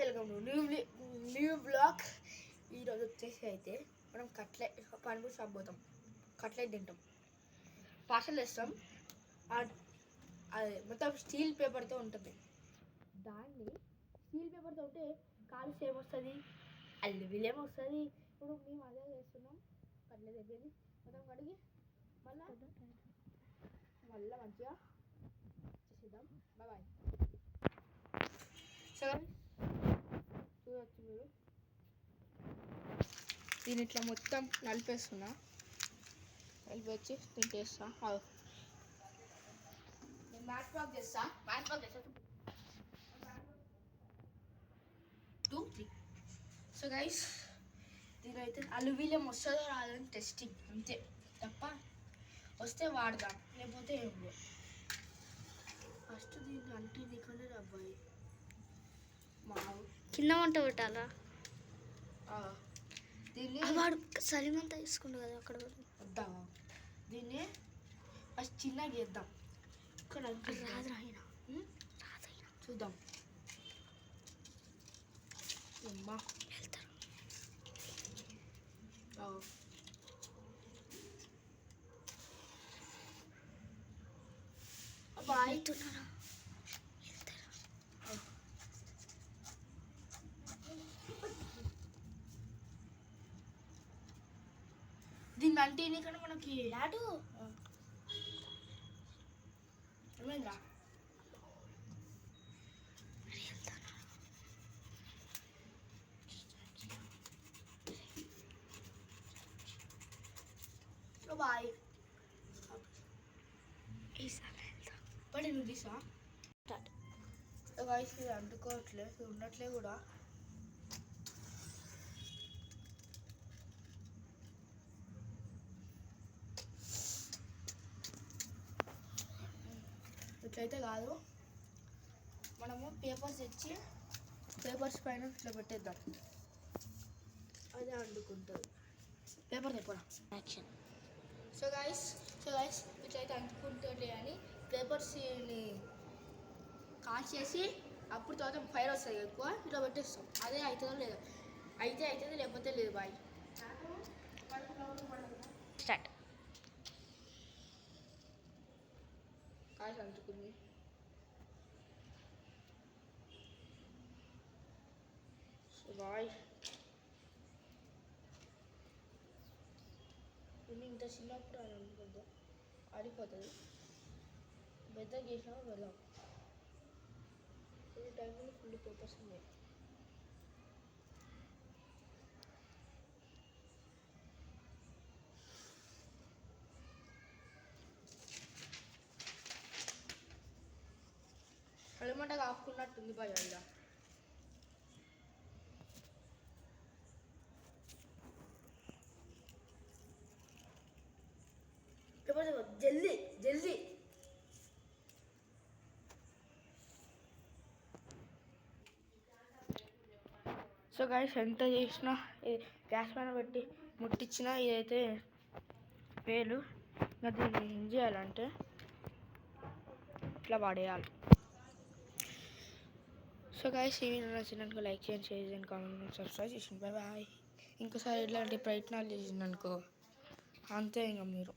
Welcome to new blog. ఈరోజు వచ్చేసి అయితే మనం పానీపూరి షాప్ పోతాం, కట్లెట్ తింటాం, పార్సల్ వేస్తాం. అది మొత్తం స్టీల్ పేపర్తో ఉంటుంది. దాన్ని స్టీల్ పేపర్తో ఉంటే కాలుష్యం ఏమొస్తుంది, అల్లి ఏమొస్తుంది. ఇప్పుడు మేము అదే చేస్తున్నాం. కట్లెట్ అయిపోయింది, మొత్తం కడిగి మళ్ళీ మంచిగా చేసేద్దాం. బాయ్. చూడవచ్చు మీరు, దీని ఇట్లా మొత్తం నలిపేస్తున్నా, నలిపేసి తింటేస్తా. నేను మ్యాచ్ బాక్ చేస్తా 2 3. సో గైస్, దీనైతే అల్యూమినియం వస్తుందో రాదని టెస్టింగ్ అంతే తప్ప, వస్తే వాడదాం, లేకపోతే ఏం లేదు. ఫస్ట్ దీన్ని అంటే నీకంటే అబ్బాయి కింద వంట పెట్టాలా? దీన్ని వాడు సరిమంతా తీసుకుంటు కదా అక్కడ వద్దామా? దీన్ని ఫస్ట్ చిన్నగా చేద్దాం. చూద్దాం. అమ్మా వెళ్తారు. బాయ్. దీన్ని అంటే నీకన్నా మనకి లాడు ఏమైందా? బాయ్. బట్ నువ్వు తీసా గాయస్, ఇది అంటుకోవట్లేదు, ఉండట్లే కూడా. ఇట్లయితే కాదు, మనము పేపర్స్ ఇచ్చి పేపర్స్ పైన ఇట్లా పెట్టేద్దాం, అదే అంటుకుంటుంది. పేపర్ తెప్పడా యాక్షన్. సో గైస్ ఇట్లయితే అంటుకుంటుంది అని పేపర్స్ని కాల్చేసి అప్పుడు తర్వాత ఫైర్ వస్తుంది ఎక్కువ, ఇట్లా పెట్టేస్తాం. అదే అవుతుందో లేదా, అయితే అవుతుంది, లేకపోతే లేదు. బాయ్. స్టార్ట్. కాల్చి అంటుకుంది. బాయ్. ఇది ఇంత చిన్నప్పుడు అని అనుకుంటా ఆడిపోతుంది. పెద్ద చేసినా వెళ్ళాం. ఈ టైంలో ఫుల్ పేపర్స్ ఉన్నాయి. కళ్ళమంట కాకున్నట్టుంది బాయ్. ఇలా జల్దీ జల్దీ. సో గైస్, ఎంత చేసినా గ్యాస్ పైన పెట్టి ముట్టించినా ఇదైతే వేలు. ఇంకా దీన్ని ఏం చేయాలంటే ఇట్లా పడేయాలి. సో గైస్, ఈ వీడియో నచ్చినందుకు లైక్ చేయండి, షేర్ చేయండి, కామెంట్, సబ్స్క్రైబ్ చేయండి. బాయ్. ఇంకోసారి ఇట్లాంటి ప్రయత్నాలు చేసిందనుకో అంతే ఇంకా మీరు.